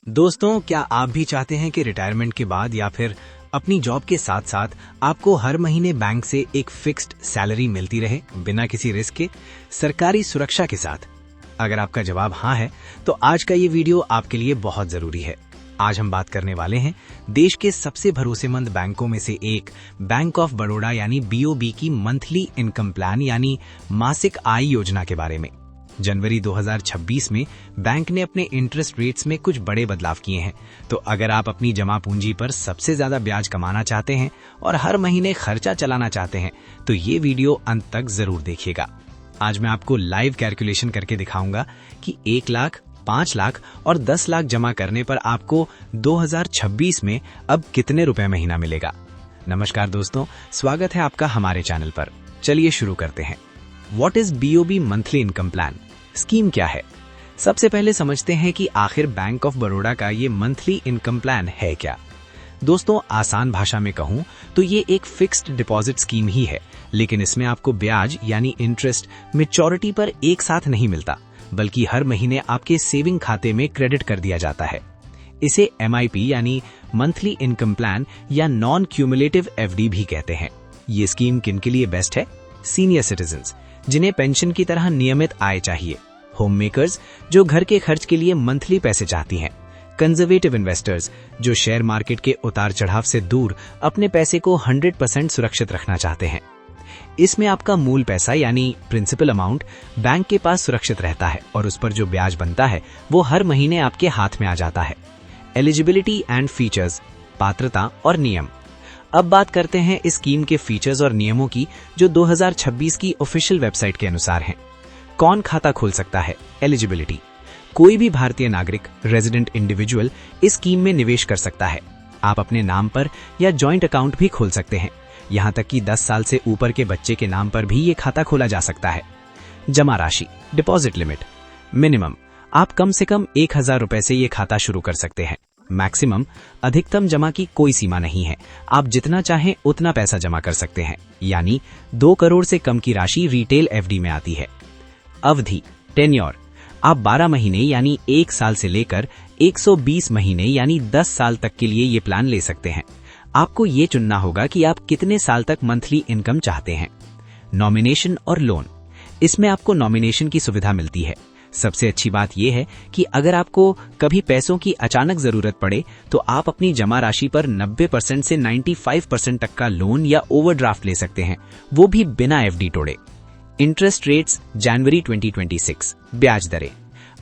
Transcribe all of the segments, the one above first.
दोस्तों, क्या आप भी चाहते हैं कि रिटायरमेंट के बाद या फिर अपनी जॉब के साथ साथ आपको हर महीने बैंक से एक फिक्स्ड सैलरी मिलती रहे बिना किसी रिस्क के, सरकारी सुरक्षा के साथ? अगर आपका जवाब हाँ है तो आज का ये वीडियो आपके लिए बहुत जरूरी है। आज हम बात करने वाले हैं देश के सबसे भरोसेमंद बैंकों में से एक बैंक ऑफ बड़ौदा यानी बीओबी की मंथली इनकम प्लान यानी मासिक आय योजना के बारे में। जनवरी 2026 में बैंक ने अपने इंटरेस्ट रेट्स में कुछ बड़े बदलाव किए हैं, तो अगर आप अपनी जमा पूंजी पर सबसे ज्यादा ब्याज कमाना चाहते हैं और हर महीने खर्चा चलाना चाहते हैं तो ये वीडियो अंत तक जरूर देखिएगा। आज मैं आपको लाइव कैलकुलेशन करके दिखाऊंगा कि 1 लाख, 5 लाख और 10 लाख जमा करने पर आपको 2026 में अब कितने रुपए महीना मिलेगा। नमस्कार दोस्तों, स्वागत है आपका हमारे चैनल पर। चलिए शुरू करते हैं। What is BOB monthly income plan? Scheme क्या है? सबसे पहले समझते हैं कि आखिर बैंक ऑफ बड़ौदा का ये मंथली इनकम प्लान है क्या। दोस्तों, आसान भाषा में कहूं तो ये एक फिक्स्ड डिपॉजिट स्कीम ही है, लेकिन इसमें आपको ब्याज यानी इंटरेस्ट मैच्योरिटी पर एक साथ नहीं मिलता, बल्कि हर महीने आपके सेविंग खाते में क्रेडिट कर दिया जाता है। इसे MIP यानी मंथली इनकम प्लान या नॉन क्यूमुलेटिव FD भी कहते हैं। ये स्कीम किन के लिए बेस्ट है? सीनियर सिटीजन्स, जिन्हें पेंशन की तरह नियमित आय चाहिए, होम मेकर्स जो घर के खर्च के लिए मंथली पैसे चाहती हैं, कंजर्वेटिव इन्वेस्टर्स जो शेयर मार्केट के उतार चढ़ाव से दूर अपने पैसे को 100% सुरक्षित रखना चाहते हैं। इसमें आपका मूल पैसा यानी प्रिंसिपल अमाउंट बैंक के पास सुरक्षित रहता है और उस पर जो ब्याज बनता है वो हर महीने आपके हाथ में आ जाता है। एलिजिबिलिटी एंड फीचर्स, पात्रता और नियम। अब बात करते हैं इस स्कीम के फीचर्स और नियमों की जो 2026 की ऑफिशियल वेबसाइट के अनुसार हैं। कौन खाता खोल सकता है? एलिजिबिलिटी, कोई भी भारतीय नागरिक, रेजिडेंट इंडिविजुअल इस स्कीम में निवेश कर सकता है। आप अपने नाम पर या जॉइंट अकाउंट भी खोल सकते हैं। यहां तक कि 10 साल से ऊपर के बच्चे के नाम पर भी ये खाता खोला जा सकता है। जमा राशि, डिपॉजिट लिमिट, मिनिमम आप कम से कम 1000 रुपए से ये खाता शुरू कर सकते हैं। मैक्सिमम, अधिकतम जमा की कोई सीमा नहीं है, आप जितना चाहें उतना पैसा जमा कर सकते हैं, यानी 2 करोड़ से कम की राशि रिटेल FD में आती है। अवधि, टेन्योर, आप 12 महीने यानी 1 साल से लेकर 120 महीने यानी 10 साल तक के लिए ये प्लान ले सकते हैं। आपको ये चुनना होगा कि आप कितने साल तक मंथली इनकम चाहते हैं। नॉमिनेशन और लोन, इसमें आपको नॉमिनेशन की सुविधा मिलती है। सबसे अच्छी बात यह है कि अगर आपको कभी पैसों की अचानक जरूरत पड़े तो आप अपनी जमा राशि पर 90% से 95% तक का लोन या ओवरड्राफ्ट ले सकते हैं, वो भी बिना FD तोड़े। इंटरेस्ट रेट्स जनवरी 2026। ब्याज दरें।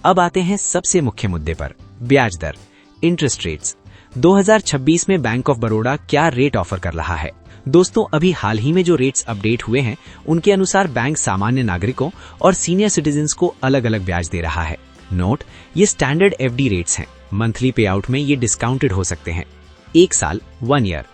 अब आते हैं सबसे मुख्य मुद्दे पर, ब्याज दर, इंटरेस्ट रेट्स। 2026 में बैंक ऑफ बड़ौदा क्या रेट ऑफर कर रहा है? दोस्तों, अभी हाल ही में जो रेट्स अपडेट हुए हैं उनके अनुसार बैंक सामान्य नागरिकों और सीनियर सिटीजन्स को अलग अलग ब्याज दे रहा है। नोट, ये स्टैंडर्ड FD रेट्स हैं। मंथली पे आउट में ये डिस्काउंटेड हो सकते हैं। 1 साल 1 year,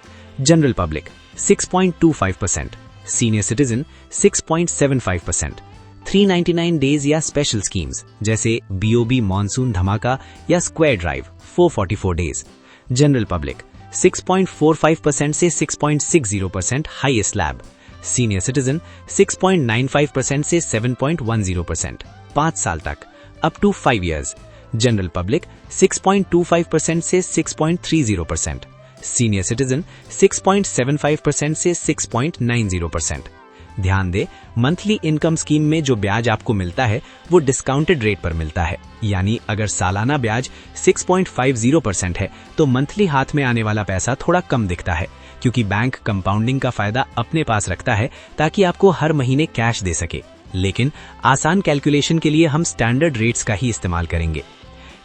general public 6.25%, senior citizen 6.75%, 399 days या स्पेशल स्कीम्स जैसे BOB मॉनसून धमाका या square drive 444 days, general public 6.45% से 6.60% हाईएस्ट स्लैब, सीनियर सिटीजन 6.95% से 7.10%, 5 साल तक up to 5 years, general public 6.25% से 6.30%, सीनियर सिटीजन 6.75% से 6.90%। ध्यान दें, मंथली इनकम स्कीम में जो ब्याज आपको मिलता है वो डिस्काउंटेड रेट पर मिलता है, यानी अगर सालाना ब्याज 6.50% है तो मंथली हाथ में आने वाला पैसा थोड़ा कम दिखता है, क्योंकि बैंक कंपाउंडिंग का फायदा अपने पास रखता है ताकि आपको हर महीने कैश दे सके। लेकिन आसान कैलकुलेशन के लिए हम स्टैंडर्ड रेट्स का ही इस्तेमाल करेंगे।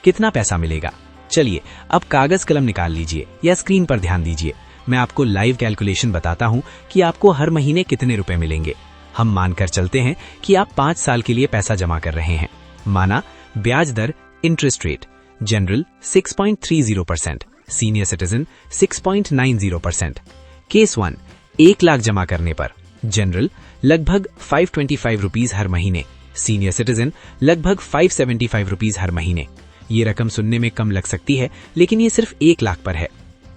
कितना पैसा मिलेगा? चलिए अब कागज कलम निकाल लीजिए या स्क्रीन पर ध्यान दीजिए। मैं आपको लाइव कैलकुलेशन बताता हूं कि आपको हर महीने कितने रुपए मिलेंगे। हम मानकर चलते हैं कि आप 5 साल के लिए पैसा जमा कर रहे हैं। माना ब्याज दर, interest rate, general 6.30%, senior citizen 6.90%। Case 1, 1 lakh जमा करने पर जनरल लगभग 525 रुपीज हर महीने, सीनियर सिटीजन लगभग 575 रुपीज हर महीने। ये रकम सुनने में कम लग सकती है, लेकिन ये सिर्फ 1 लाख पर है।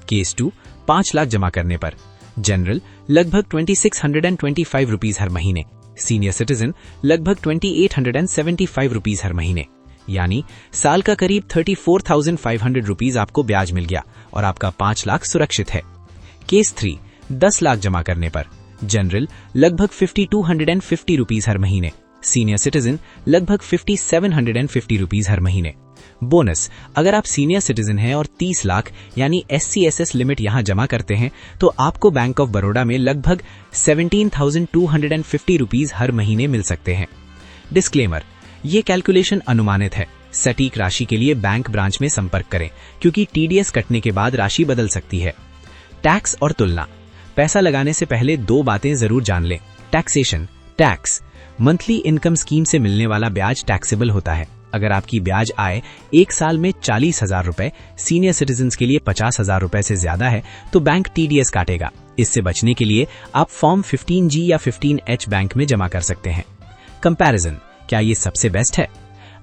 केस 2, 5 लाख जमा करने पर जनरल लगभग 2625 रुपीज हर महीने, सीनियर सिटीजन लगभग 2875 रुपीज हर महीने। यानी साल का करीब 34,500 रुपीज आपको ब्याज मिल गया और आपका 5 लाख सुरक्षित है। केस 3, 10 लाख जमा करने पर जनरल लगभग 5250 रुपीज हर महीने, सीनियर सिटीजन लगभग 5750 रुपीज हर महीने। बोनस, अगर आप सीनियर सिटीजन हैं और 30 लाख यानी SCSS लिमिट यहां जमा करते हैं तो आपको बैंक ऑफ बड़ौदा में लगभग 17,250 रुपीज हर महीने मिल सकते हैं। डिस्क्लेमर, ये कैलकुलेशन अनुमानित है। सटीक राशि के लिए बैंक ब्रांच में संपर्क करें क्योंकि TDS कटने के बाद राशि बदल सकती है। टैक्स और तुलना, पैसा लगाने से पहले 2 बातें जरूर जान लें। Taxation, tax, monthly income scheme से मिलने वाला ब्याज टैक्सेबल होता है। अगर आपकी ब्याज आय 1 साल में 40,000 रुपए, सीनियर सिटीजन के लिए 50,000 रुपए से ज्यादा है तो बैंक TDS काटेगा। इससे बचने के लिए आप फॉर्म 15G या 15H बैंक में जमा कर सकते हैं। कंपैरिजन, क्या ये सबसे बेस्ट है?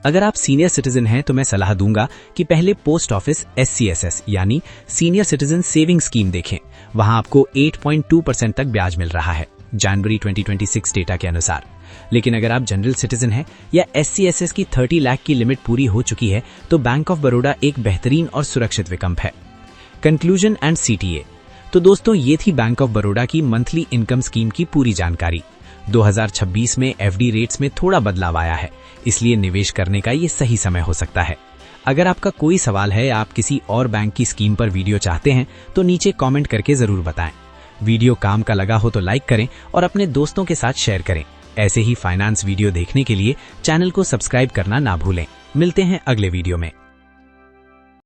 अगर आप सीनियर सिटीजन हैं तो मैं सलाह दूंगा कि पहले पोस्ट ऑफिस SCSS यानी सीनियर सिटीजन सेविंग स्कीम देखें। वहां आपको 8.2% तक ब्याज मिल रहा है जनवरी 2026 डेटा के अनुसार। लेकिन अगर आप जनरल सिटीजन हैं या SCSS की 30 लाख की लिमिट पूरी हो चुकी है तो बैंक ऑफ बड़ौदा एक बेहतरीन और सुरक्षित विकल्प है। कंक्लूजन एंड CTA, तो दोस्तों ये थी बैंक ऑफ बड़ौदा की मंथली इनकम स्कीम की पूरी जानकारी। 2026 में FD रेट्स में थोड़ा बदलाव आया है, इसलिए निवेश करने का ये सही समय हो सकता है। अगर आपका कोई सवाल है या आप किसी और बैंक की स्कीम पर वीडियो चाहते हैं तो नीचे कमेंट करके जरूर बताएं। वीडियो काम का लगा हो तो लाइक करें और अपने दोस्तों के साथ शेयर करें। ऐसे ही फाइनेंस वीडियो देखने के लिए चैनल को सब्सक्राइब करना ना भूलें। मिलते हैं अगले वीडियो में।